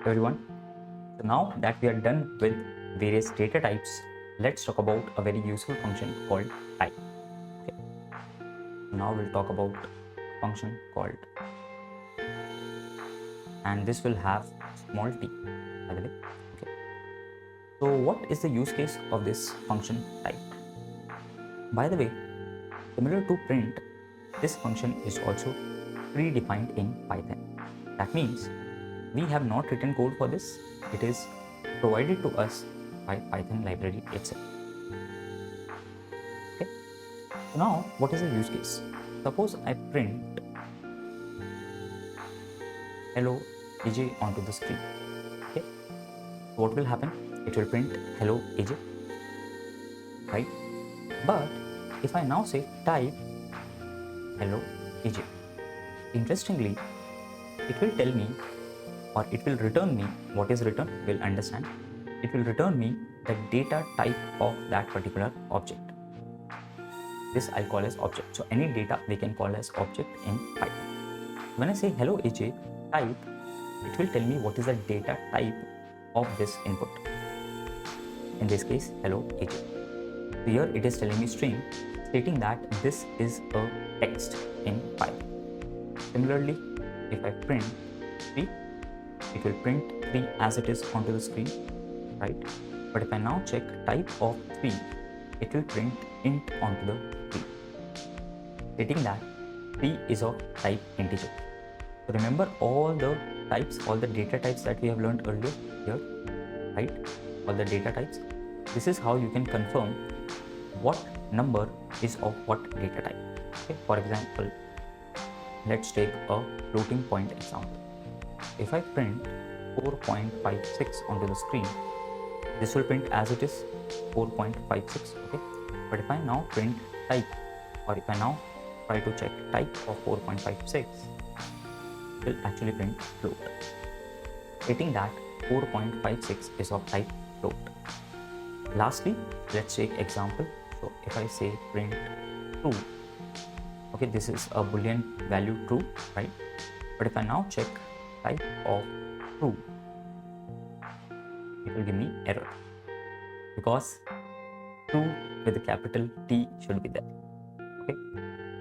everyone. So now that we are done with various data types, let's talk about a very useful function called type. Okay. Now we'll talk about a function called, and this will have small t, by the way. Okay. So what is the use case of this function type? By the way, similar to print, this function is also predefined in Python. That means we have not written code for this. It is provided to us by Python library itself. Okay. So now what is the use case? Suppose I print hello AJ onto the screen. Okay. So what will happen? It will print hello AJ, right? But if I now say type hello AJ, interestingly, it will tell me, or it will return me. What is written? We'll understand. It will return me the data type of that particular object. This I'll call as object. So any data we can call as object in Python. When I say hello AJ type, it will tell me what is the data type of this input. In this case, hello AJ. So here it is telling me string, stating that this is a text in Python. Similarly, if I print 3, it will print 3 as it is onto the screen, right? But if I now check type of 3, it will print int onto the 3, stating that 3 is of type integer. So remember all the types, all the data types that we have learned earlier here, right? All the data types. This is how you can confirm what number is of what data type. Okay? For example, let's take a floating point example. If I print 4.56 onto the screen, this will print as it is 4.56. Okay. But if I now print type, or if I now try to check type of 4.56, it will actually print float, stating that 4.56 is of type float. Lastly, let's take example. So if I say print true, okay, this is a boolean value true, right? But if I now check type of true, it will give me error, because true with a capital T should be there. Okay.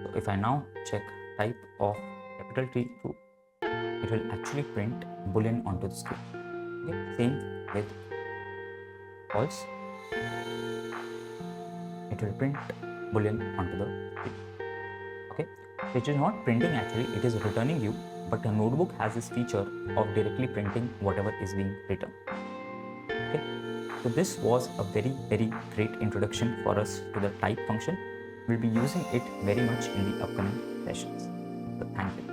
So if I now check type of capital T true, it will actually print boolean onto the screen. Okay. Same with false, it will print boolean onto the screen. Okay. So it is not printing actually, it is returning you, but a notebook has this feature of directly printing whatever is being written. Okay. So this was a very great introduction for us to the type function. We'll be using it very much in the upcoming sessions. So thank you.